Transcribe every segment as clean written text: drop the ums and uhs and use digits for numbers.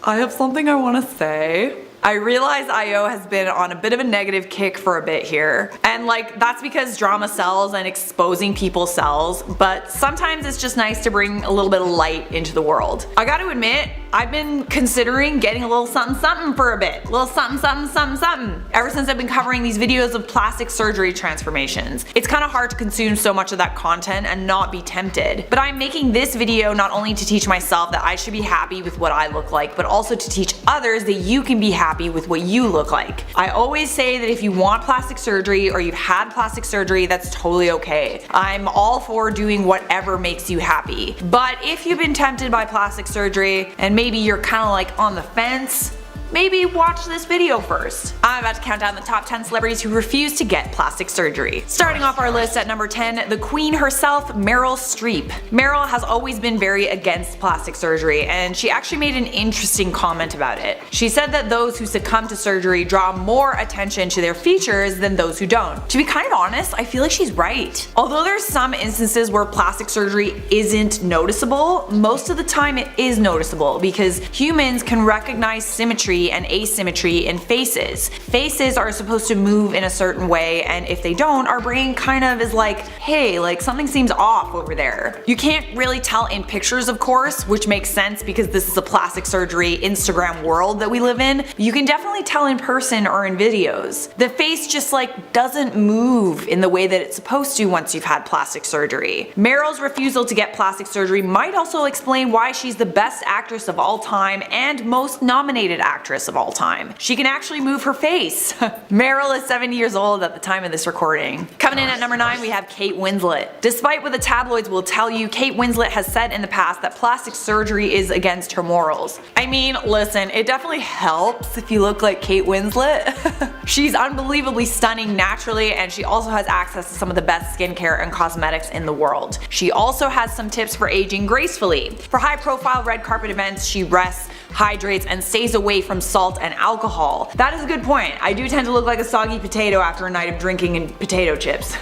I have something I want to say. I realize IO has been on a bit of a negative kick for a bit here, and like that's because drama sells and exposing people sells, but sometimes it's just nice to bring a little bit of light into the world. I gotta admit, I've been considering getting a little something something for a bit. A little something something something something. Ever since I've been covering these videos of plastic surgery transformations. It's kind of hard to consume so much of that content and not be tempted. But I'm making this video not only to teach myself that I should be happy with what I look like, but also to teach others that you can be happy with what you look like. I always say that if you want plastic surgery or you've had plastic surgery, that's totally okay. I'm all for doing whatever makes you happy. But if you've been tempted by plastic surgery and maybe you're kind of like on the fence, maybe watch this video first. I'm about to count down the top 10 celebrities who refuse to get plastic surgery. Starting off our list at number 10, the queen herself, Meryl Streep. Meryl has always been very against plastic surgery, and she actually made an interesting comment about it. She said that those who succumb to surgery draw more attention to their features than those who don't. To be kind of honest, I feel like she's right. Although there's some instances where plastic surgery isn't noticeable, most of the time it is noticeable because humans can recognize symmetry and asymmetry in faces. Faces are supposed to move in a certain way, and if they don't, our brain kind of is like, hey, like something seems off over there. You can't really tell in pictures, of course, which makes sense because this is a plastic surgery Instagram world that we live in. You can definitely tell in person or in videos. The face just like doesn't move in the way that it's supposed to once you've had plastic surgery. Meryl's refusal to get plastic surgery might also explain why she's the best actress of all time and most nominated actress of all time. She can actually move her face. Meryl is 70 years old at the time of this recording. Coming in at number 9, we have Kate Winslet. Despite what the tabloids will tell you, Kate Winslet has said in the past that plastic surgery is against her morals. I mean, listen, it definitely helps if you look like Kate Winslet. She's unbelievably stunning naturally, and she also has access to some of the best skincare and cosmetics in the world. She also has some tips for aging gracefully. For high-profile red carpet events, she rests, hydrates, and stays away from salt and alcohol. That is a good point. I do tend to look like a soggy potato after a night of drinking and potato chips.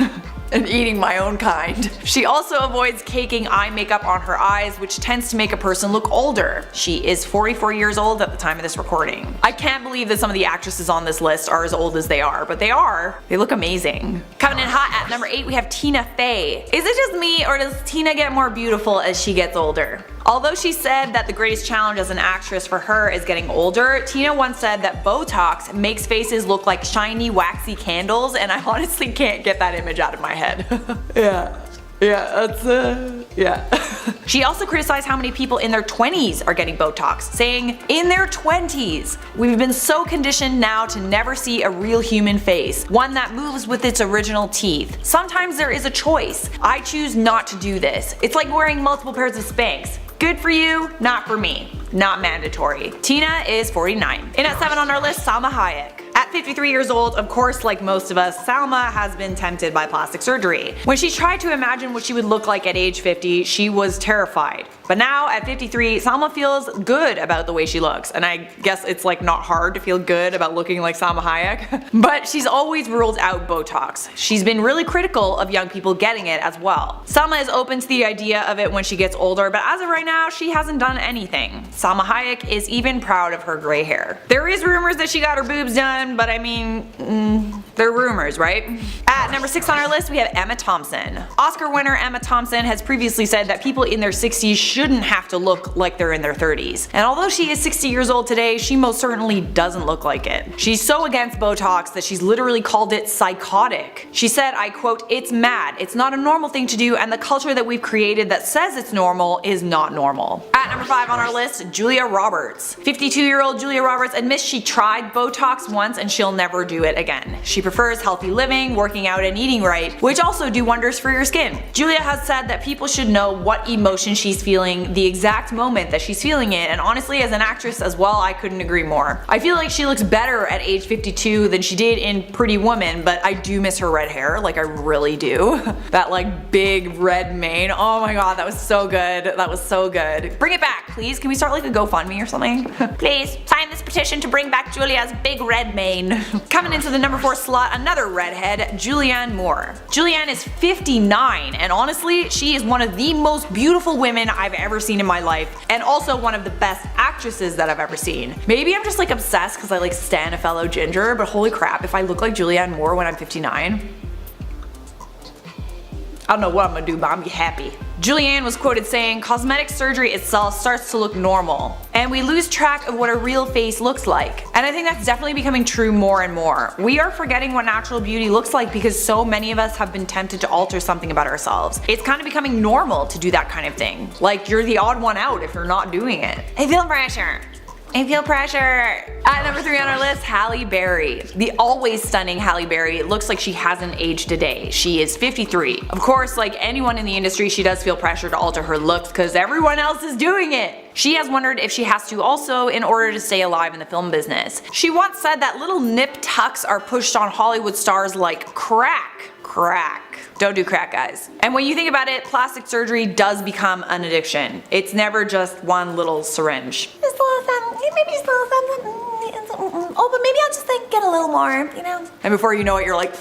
And eating my own kind. She also avoids caking eye makeup on her eyes, which tends to make a person look older. She is 44 years old at the time of this recording. I can't believe that some of the actresses on this list are as old as they are, but they are. They look amazing. Coming in hot at number 8, we have Tina Fey. Is it just me, or does Tina get more beautiful as she gets older? Although she said that the greatest challenge as an actress for her is getting older, Tina once said that Botox makes faces look like shiny, waxy candles, and I honestly can't get that image out of my head. Yeah. She also criticized how many people in their 20s are getting Botox, saying, in their 20s, we've been so conditioned now to never see a real human face, one that moves with its original teeth. Sometimes there is a choice. I choose not to do this. It's like wearing multiple pairs of Spanx. Good for you, not for me. Not mandatory. Tina is 49. In at 7 on our list, Salma Hayek. At 53 years old, of course, like most of us, Salma has been tempted by plastic surgery. When she tried to imagine what she would look like at age 50, she was terrified. But now, at 53, Salma feels good about the way she looks, and I guess it's like not hard to feel good about looking like Salma Hayek. But she's always ruled out Botox. She's been really critical of young people getting it as well. Salma is open to the idea of it when she gets older, but as of right now, she hasn't done anything. Salma Hayek is even proud of her gray hair. There is rumors that she got her boobs done, but I mean, they're rumors, right? At number 6 on our list, we have Emma Thompson. Oscar winner Emma Thompson has previously said that people in their 60s shouldn't have to look like they're in their 30s. And although she is 60 years old today, she most certainly doesn't look like it. She's so against Botox that she's literally called it psychotic. She said, I quote, "It's mad. It's not a normal thing to do, and the culture that we've created that says it's normal is not normal." At number 5 on our list, Julia Roberts. 52-year-old Julia Roberts admits she tried Botox once and she'll never do it again. She prefers healthy living, working out, and eating right, which also do wonders for your skin. Julia has said that people should know what emotion she's feeling the exact moment that she's feeling it, and honestly, as an actress as well, I couldn't agree more. I feel like she looks better at age 52 than she did in Pretty Woman, but I do miss her red hair, like I really do. That like big red mane, oh my god, that was so good. That was so good. Bring it back, please. Can we start like a GoFundMe or something? Please, sign this petition. petition to bring back Julia's big red mane. Coming into the number 4 slot, another redhead, Julianne Moore. Julianne is 59, and honestly, she is one of the most beautiful women I've ever seen in my life, and also one of the best actresses that I've ever seen. Maybe I'm just like obsessed because I like stan a fellow ginger, but holy crap, if I look like Julianne Moore when I'm 59, I don't know what I'm gonna do, but I'm gonna be happy. Julianne was quoted saying, "Cosmetic surgery itself starts to look normal, and we lose track of what a real face looks like." And I think that's definitely becoming true more and more. We are forgetting what natural beauty looks like because so many of us have been tempted to alter something about ourselves. It's kind of becoming normal to do that kind of thing. Like, you're the odd one out if you're not doing it. I feel pressure. I feel pressure. At number 3 on our list, Halle Berry. The always stunning Halle Berry looks like she hasn't aged a day. She is 53. Of course, like anyone in the industry, she does feel pressure to alter her looks because everyone else is doing it. She has wondered if she has to also in order to stay alive in the film business. She once said that little nip tucks are pushed on Hollywood stars like crack. Crack. Don't do crack, guys. And when you think about it, plastic surgery does become an addiction. It's never just one little syringe. Oh, but maybe I'll just like get a little more, you know? And before you know it, you're like,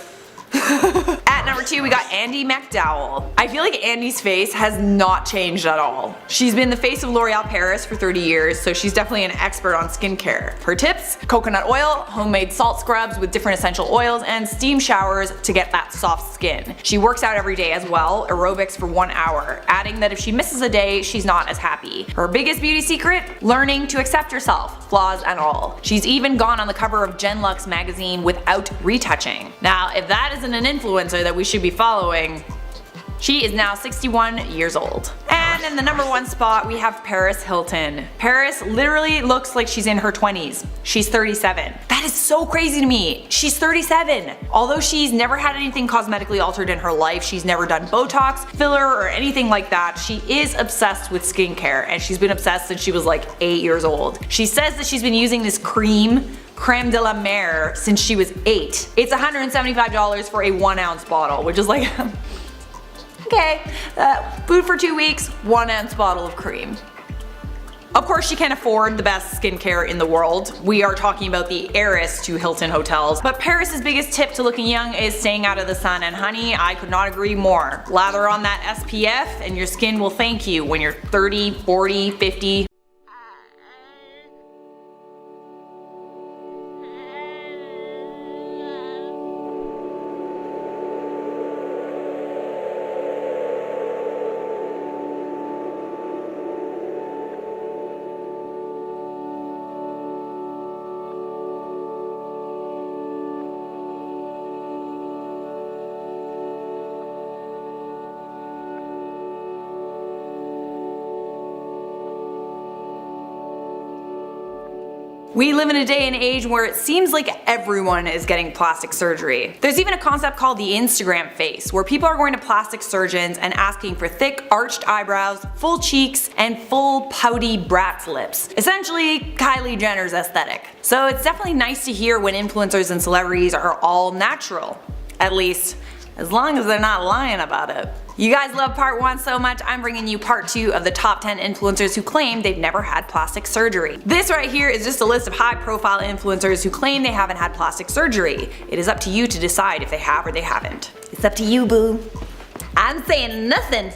At number 2, we got Andie MacDowell. I feel like Andie's face has not changed at all. She's been the face of L'Oreal Paris for 30 years, so she's definitely an expert on skincare. Her tips? Coconut oil, homemade salt scrubs with different essential oils, and steam showers to get that soft skin. She works out every day as well, aerobics for 1 hour, adding that if she misses a day, she's not as happy. Her biggest beauty secret? Learning to accept yourself, flaws and all. She's even gone on the cover of Gen Lux magazine without retouching. Now, if that isn't an influencer that we should be following, she is now 61 years old. And in the number 1 spot, we have Paris Hilton. Paris literally looks like she's in her 20s. She's 37. That is so crazy to me. She's 37. Although she's never had anything cosmetically altered in her life, she's never done Botox, filler, or anything like that, she is obsessed with skincare, and she's been obsessed since she was like 8 years old. She says that she's been using this creme de la mer since she was 8. It's $175 for a 1 ounce bottle, which is like okay, food for 2 weeks, 1 ounce bottle of cream. Of course, she can't afford the best skincare in the world. We are talking about the heiress to Hilton hotels. But Paris's biggest tip to looking young is staying out of the sun, and honey, I could not agree more. Lather on that SPF and your skin will thank you when you're 30, 40, 50. We live in a day and age where it seems like everyone is getting plastic surgery. There's even a concept called the Instagram face, where people are going to plastic surgeons and asking for thick arched eyebrows, full cheeks, and full pouty brat's lips. Essentially, Kylie Jenner's aesthetic. So it's definitely nice to hear when influencers and celebrities are all natural. At least, as long as they're not lying about it. You guys love part 1 so much, I'm bringing you part 2 of the top 10 influencers who claim they've never had plastic surgery. This right here is just a list of high profile influencers who claim they haven't had plastic surgery. It is up to you to decide if they have or they haven't. It's up to you, boo. I'm saying nothing.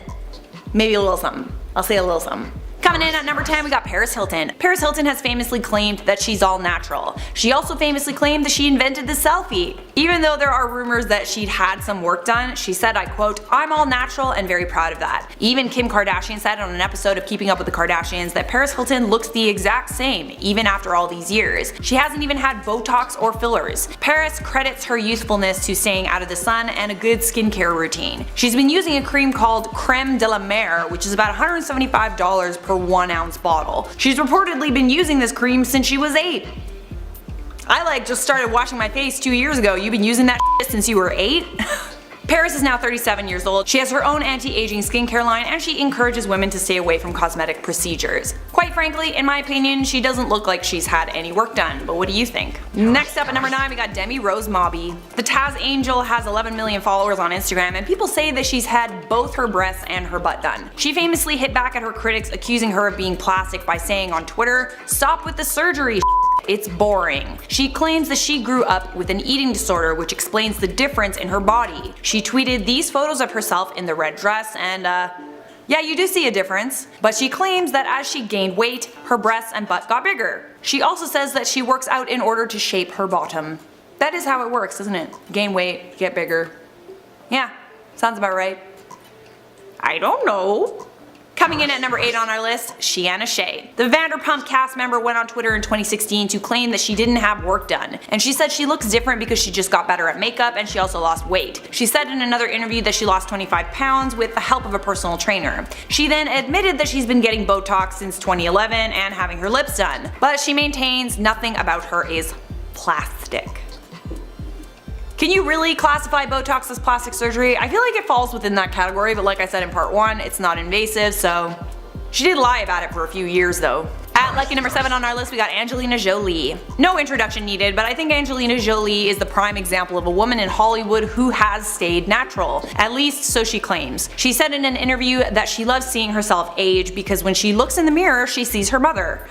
Maybe a little something. I'll say a little something. Coming in at number 10, we got Paris Hilton. Paris Hilton has famously claimed that she's all natural. She also famously claimed that she invented the selfie. Even though there are rumors that she'd had some work done, she said, I quote, "I'm all natural and very proud of that." Even Kim Kardashian said on an episode of Keeping Up with the Kardashians that Paris Hilton looks the exact same, even after all these years. She hasn't even had Botox or fillers. Paris credits her youthfulness to staying out of the sun and a good skincare routine. She's been using a cream called Creme de la Mer, which is about $175 per 1 ounce bottle. She's reportedly been using this cream since she was 8. I just started washing my face 2 years ago. You've been using that shit since you were 8? Paris is now 37 years old. She has her own anti-aging skincare line, and she encourages women to stay away from cosmetic procedures. Quite frankly, in my opinion, she doesn't look like she's had any work done, but what do you think? Next up at number 9, we got Demi Rose Mobby. The Taz Angel has 11 million followers on Instagram, and people say that she's had both her breasts and her butt done. She famously hit back at her critics, accusing her of being plastic by saying on Twitter, "Stop with the surgery. it's boring. She claims that she grew up with an eating disorder, which explains the difference in her body. She tweeted these photos of herself in the red dress and yeah, you do see a difference. But she claims that as she gained weight, her breasts and butt got bigger. She also says that she works out in order to shape her bottom. That is how it works, isn't it? Gain weight, get bigger. Yeah, sounds about right. I don't know. Coming in at number 8 on our list, Shiana Shea. The Vanderpump cast member went on Twitter in 2016 to claim that she didn't have work done, and she said she looks different because she just got better at makeup and she also lost weight. She said in another interview that she lost 25 pounds with the help of a personal trainer. She then admitted that she's been getting Botox since 2011 and having her lips done, but she maintains nothing about her is plastic. Can you really classify Botox as plastic surgery? I feel like it falls within that category, but like I said in part 1, it's not invasive, so she did lie about it for a few years though. At lucky number 7 on our list, we got Angelina Jolie. No introduction needed, but I think Angelina Jolie is the prime example of a woman in Hollywood who has stayed natural. At least so she claims. She said in an interview that she loves seeing herself age because when she looks in the mirror, she sees her mother.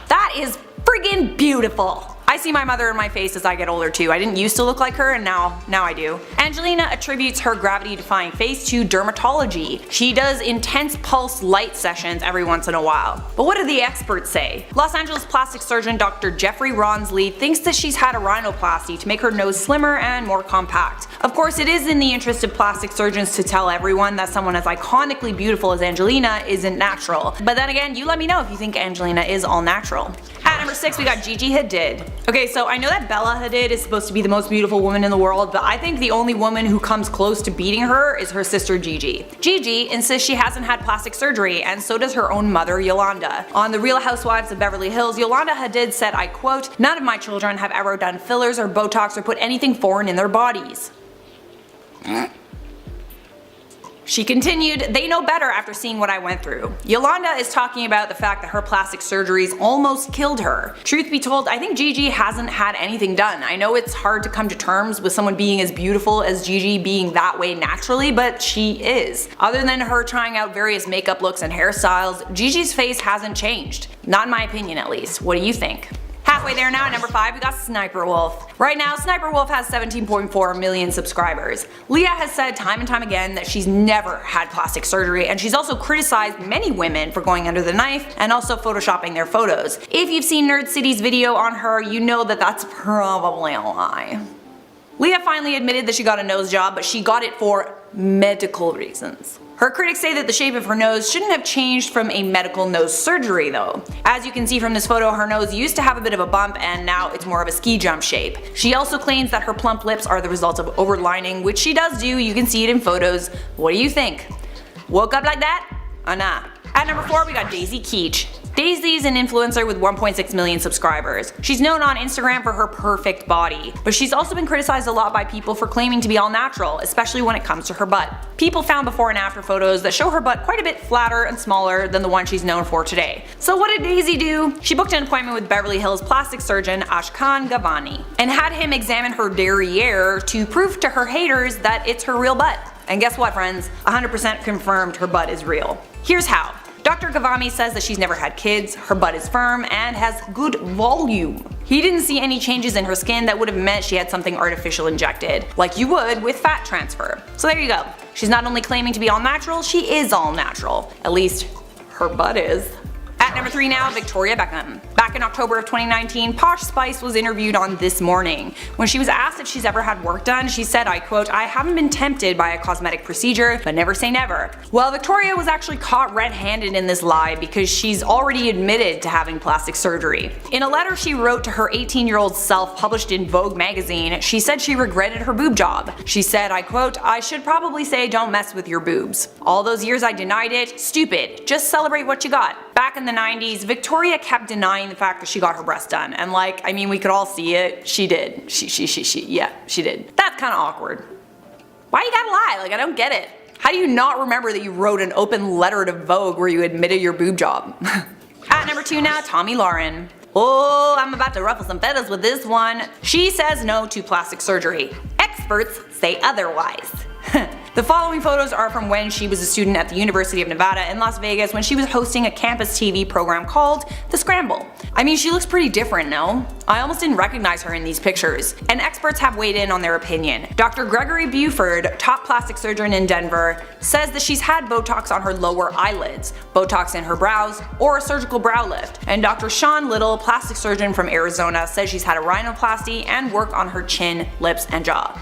That is friggin' beautiful. I see my mother in my face as I get older too. I didn't used to look like her and now I do. Angelina attributes her gravity-defying face to dermatology. She does intense pulse light sessions every once in a while. But what do the experts say? Los Angeles plastic surgeon Dr. Jeffrey Ronsley thinks that she's had a rhinoplasty to make her nose slimmer and more compact. Of course, it is in the interest of plastic surgeons to tell everyone that someone as iconically beautiful as Angelina isn't natural. But then again, you let me know if you think Angelina is all natural. At number 6, we got Gigi Hadid. Okay, so I know that Bella Hadid is supposed to be the most beautiful woman in the world, but I think the only woman who comes close to beating her is her sister Gigi. Gigi insists she hasn't had plastic surgery, and so does her own mother Yolanda. On The Real Housewives of Beverly Hills, Yolanda Hadid said, I quote, "None of my children have ever done fillers or Botox or put anything foreign in their bodies." She continued, "They know better after seeing what I went through." Yolanda is talking about the fact that her plastic surgeries almost killed her. Truth be told, I think Gigi hasn't had anything done. I know it's hard to come to terms with someone being as beautiful as Gigi being that way naturally, but she is. Other than her trying out various makeup looks and hairstyles, Gigi's face hasn't changed. Not in my opinion at least. What do you think? Halfway there now at number 5, we got Sniper Wolf. Right now, Sniper Wolf has 17.4 million subscribers. Leah has said time and time again that she's never had plastic surgery, and she's also criticized many women for going under the knife and also photoshopping their photos. If you've seen Nerd City's video on her, you know that that's probably a lie. Leah finally admitted that she got a nose job, but she got it for medical reasons. Her critics say that the shape of her nose shouldn't have changed from a medical nose surgery though. As you can see from this photo, her nose used to have a bit of a bump and now it's more of a ski jump shape. She also claims that her plump lips are the result of overlining, which she does do, you can see it in photos. What do you think? Woke up like that? Or nah? At number 4, we got Daisy Keech. Daisy is an influencer with 1.6 million subscribers. She's known on Instagram for her perfect body, but she's also been criticized a lot by people for claiming to be all natural, especially when it comes to her butt. People found before and after photos that show her butt quite a bit flatter and smaller than the one she's known for today. So what did Daisy do? She booked an appointment with Beverly Hills plastic surgeon Ashkan Gavani and had him examine her derriere to prove to her haters that it's her real butt. And guess what, friends? 100% confirmed her butt is real. Here's how. Dr. Gavami says that she's never had kids, her butt is firm, and has good volume. He didn't see any changes in her skin that would have meant she had something artificial injected, like you would with fat transfer. So there you go. She's not only claiming to be all natural, she is all natural. At least, her butt is. At number 3 now, Victoria Beckham. Back in October of 2019, Posh Spice was interviewed on This Morning. When she was asked if she's ever had work done, she said, I quote, "I haven't been tempted by a cosmetic procedure, but never say never." Well, Victoria was actually caught red-handed in this lie because she's already admitted to having plastic surgery. In a letter she wrote to her 18-year-old self published in Vogue magazine, she said she regretted her boob job. She said, I quote, "I should probably say don't mess with your boobs. All those years I denied it, stupid, just celebrate what you got." Back in the 90s, Victoria kept denying the fact that she got her breast done, and like, I mean, we could all see it. She did. Yeah, she did. That's kinda awkward. Why you gotta lie? Like, I don't get it. How do you not remember that you wrote an open letter to Vogue where you admitted your boob job? At number 2 now, Tomi Lahren. Oh, I'm about to ruffle some feathers with this one. She says no to plastic surgery. Experts say otherwise. The following photos are from when she was a student at the University of Nevada in Las Vegas when she was hosting a campus TV program called The Scramble. I mean, she looks pretty different, no? I almost didn't recognize her in these pictures, and experts have weighed in on their opinion. Dr. Gregory Buford, top plastic surgeon in Denver, says that she's had Botox on her lower eyelids, Botox in her brows, or a surgical brow lift. And Dr. Sean Little, plastic surgeon from Arizona, says she's had a rhinoplasty and work on her chin, lips, and jaw.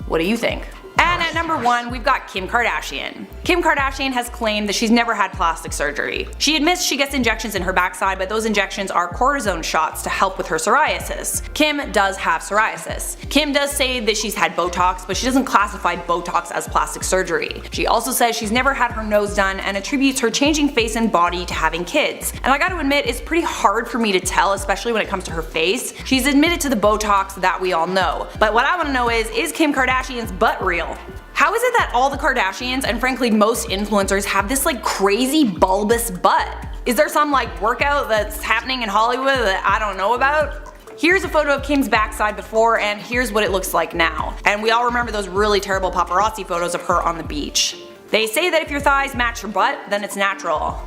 What do you think? And at number 1, we've got Kim Kardashian. Kim Kardashian has claimed that she's never had plastic surgery. She admits she gets injections in her backside, but those injections are cortisone shots to help with her psoriasis. Kim does have psoriasis. Kim does say that she's had Botox, but she doesn't classify Botox as plastic surgery. She also says she's never had her nose done and attributes her changing face and body to having kids. And I gotta admit, it's pretty hard for me to tell, especially when it comes to her face. She's admitted to the Botox that we all know. But what I wanna know is Kim Kardashian's butt real? How is it that all the Kardashians, and frankly most influencers, have this like crazy bulbous butt? Is there some like workout that's happening in Hollywood that I don't know about? Here's a photo of Kim's backside before, and here's what it looks like now. And we all remember those really terrible paparazzi photos of her on the beach. They say that if your thighs match your butt, then it's natural.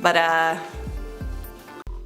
But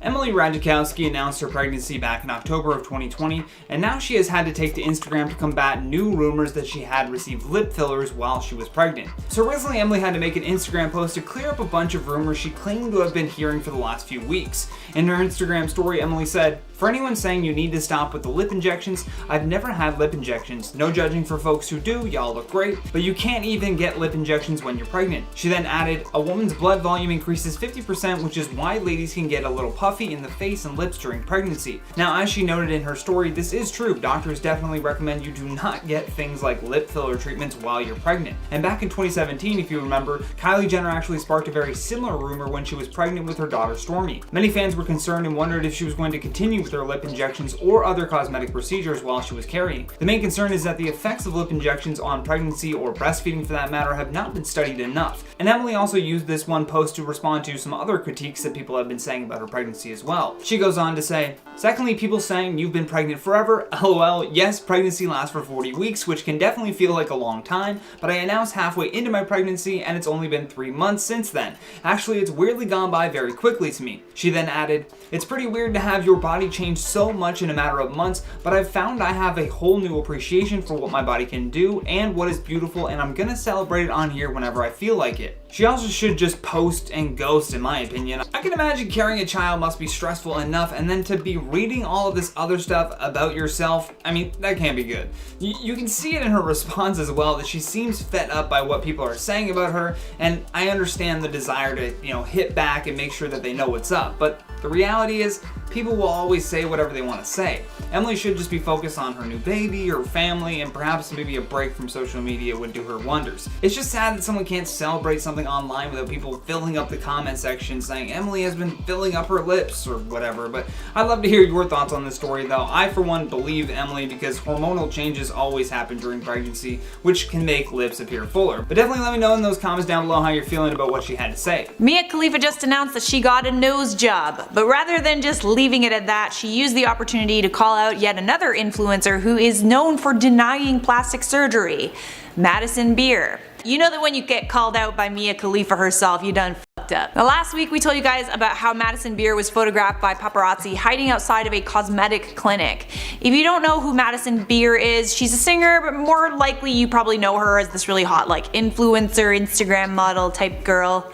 Emily Ratajkowski announced her pregnancy back in October of 2020, and now she has had to take to Instagram to combat new rumors that she had received lip fillers while she was pregnant. So recently Emily had to make an Instagram post to clear up a bunch of rumors she claimed to have been hearing for the last few weeks. In her Instagram story, Emily said, "For anyone saying you need to stop with the lip injections, I've never had lip injections. No judging for folks who do, y'all look great, but you can't even get lip injections when you're pregnant." She then added, "A woman's blood volume increases 50%, which is why ladies can get a little puffy in the face and lips during pregnancy." Now, as she noted in her story, this is true. Doctors definitely recommend you do not get things like lip filler treatments while you're pregnant. And back in 2017, if you remember, Kylie Jenner actually sparked a very similar rumor when she was pregnant with her daughter Stormi. Many fans were concerned and wondered if she was going to continue with her lip injections or other cosmetic procedures while she was carrying. The main concern is that the effects of lip injections on pregnancy, or breastfeeding for that matter, have not been studied enough. And Emily also used this one post to respond to some other critiques that people have been saying about her pregnancy as well. She goes on to say, "Secondly, people saying you've been pregnant forever. LOL, yes, pregnancy lasts for 40 weeks, which can definitely feel like a long time, but I announced halfway into my pregnancy and it's only been 3 months since then. Actually, it's weirdly gone by very quickly to me." She then added, "It's pretty weird to have your body change so much in a matter of months, but I've found I have a whole new appreciation for what my body can do and what is beautiful, and I'm gonna celebrate it on here whenever I feel like it." She also should just post and ghost, in my opinion. I can imagine carrying a child must be stressful enough, and then to be reading all of this other stuff about yourself, I mean, that can't be good. You can see it in her response as well, that she seems fed up by what people are saying about her, and I understand the desire to, hit back and make sure that they know what's up, but the reality is, people will always say whatever they want to say. Emily should just be focused on her new baby, her family, and perhaps maybe a break from social media would do her wonders. It's just sad that someone can't celebrate something online without people filling up the comment section saying Emily has been filling up her lips or whatever, but I'd love to hear your thoughts on this story though. I for one believe Emily because hormonal changes always happen during pregnancy, which can make lips appear fuller. But definitely let me know in those comments down below how you're feeling about what she had to say. Khalifa just announced that she got a nose job, but rather than just leaving it at that, she used the opportunity to call out yet another influencer who is known for denying plastic surgery, Madison Beer. You know that when you get called out by Khalifa herself, you done fucked up. Now, last week we told you guys about how Madison Beer was photographed by paparazzi hiding outside of a cosmetic clinic. If you don't know who Madison Beer is, she's a singer, but more likely you probably know her as this really hot like influencer, Instagram model type girl.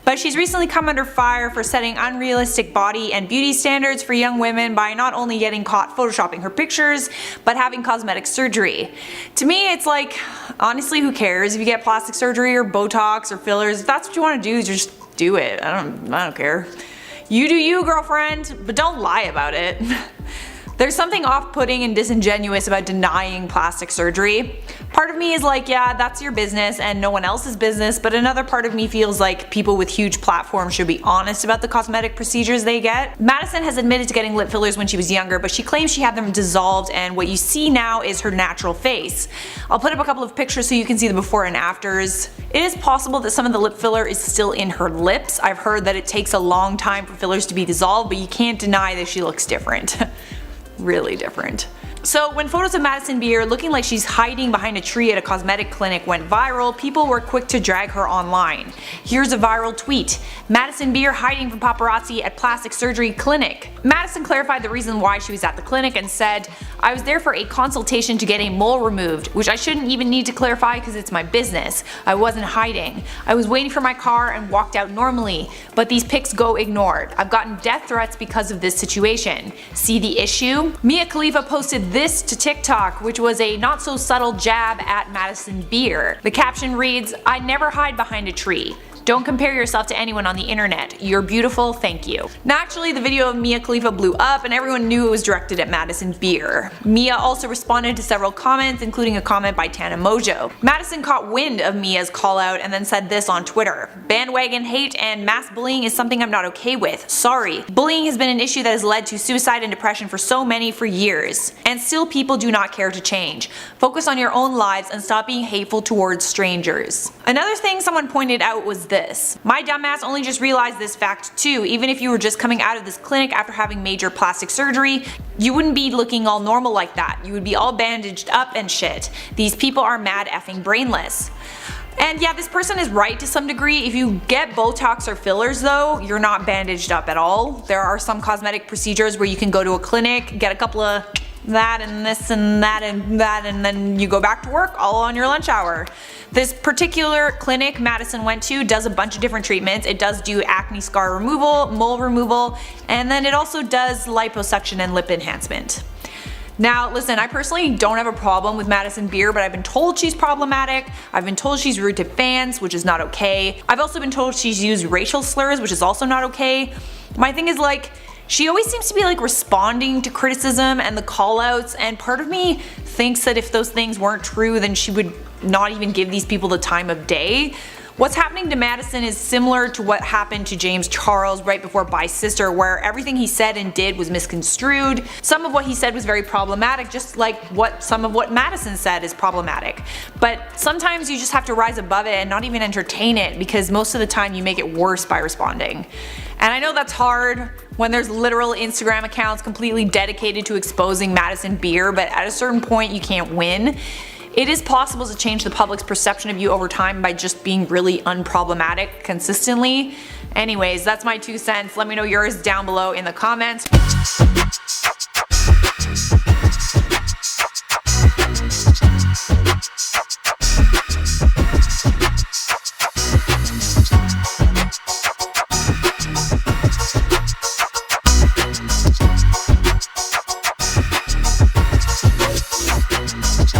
But she's recently come under fire for setting unrealistic body and beauty standards for young women by not only getting caught photoshopping her pictures, but having cosmetic surgery. To me, it's like, honestly, who cares if you get plastic surgery or Botox or fillers? If that's what you want to do, just do it. I don't care. You do you, girlfriend, but don't lie about it. There's something off-putting and disingenuous about denying plastic surgery. Part of me is like, yeah, that's your business and no one else's business, but another part of me feels like people with huge platforms should be honest about the cosmetic procedures they get. Madison has admitted to getting lip fillers when she was younger, but she claims she had them dissolved and what you see now is her natural face. I'll put up a couple of pictures so you can see the before and afters. It is possible that some of the lip filler is still in her lips. I've heard that it takes a long time for fillers to be dissolved, but you can't deny that she looks different. Really different. So when photos of Madison Beer looking like she's hiding behind a tree at a cosmetic clinic went viral, people were quick to drag her online. Here's a viral tweet: Madison Beer hiding from paparazzi at plastic surgery clinic. Madison clarified the reason why she was at the clinic and said, "I was there for a consultation to get a mole removed, which I shouldn't even need to clarify because it's my business. I wasn't hiding. I was waiting for my car and walked out normally, but these pics go ignored. I've gotten death threats because of this situation. See the issue?" Khalifa posted this to TikTok, which was a not so subtle jab at Madison Beer. The caption reads, "I never hide behind a tree. Don't compare yourself to anyone on the internet. You're beautiful, thank you." Naturally, the video of Khalifa blew up and everyone knew it was directed at Madison Beer. Mia also responded to several comments, including a comment by Tana Mojo. Madison caught wind of Mia's call out and then said this on Twitter: "Bandwagon hate and mass bullying is something I'm not okay with. Sorry. Bullying has been an issue that has led to suicide and depression for so many for years. And still people do not care to change. Focus on your own lives and stop being hateful towards strangers." Another thing someone pointed out was this: "My dumbass only just realized this fact too. Even if you were just coming out of this clinic after having major plastic surgery, you wouldn't be looking all normal like that. You would be all bandaged up and shit. These people are mad effing brainless." And yeah, this person is right to some degree. If you get Botox or fillers though, you're not bandaged up at all. There are some cosmetic procedures where you can go to a clinic, get a couple of that and this and that and that, and then you go back to work all on your lunch hour. This particular clinic Madison went to does a bunch of different treatments. It does do acne scar removal, mole removal, and then it also does liposuction and lip enhancement. Now listen, I personally don't have a problem with Madison Beer, but I've been told she's problematic. I've been told she's rude to fans, which is not okay. I've also been told she's used racial slurs, which is also not okay. My thing is, like, she always seems to be like responding to criticism and the callouts, and part of me thinks that if those things weren't true, then she would not even give these people the time of day. What's happening to Madison is similar to what happened to James Charles right before Bye Sister, where everything he said and did was misconstrued. Some of what he said was very problematic, just like some of what Madison said is problematic. But sometimes you just have to rise above it and not even entertain it, because most of the time you make it worse by responding. And I know that's hard when there's literal Instagram accounts completely dedicated to exposing Madison Beer, but at a certain point you can't win. It is possible to change the public's perception of you over time by just being really unproblematic consistently. Anyways, that's my 2 cents. Let me know yours down below in the comments.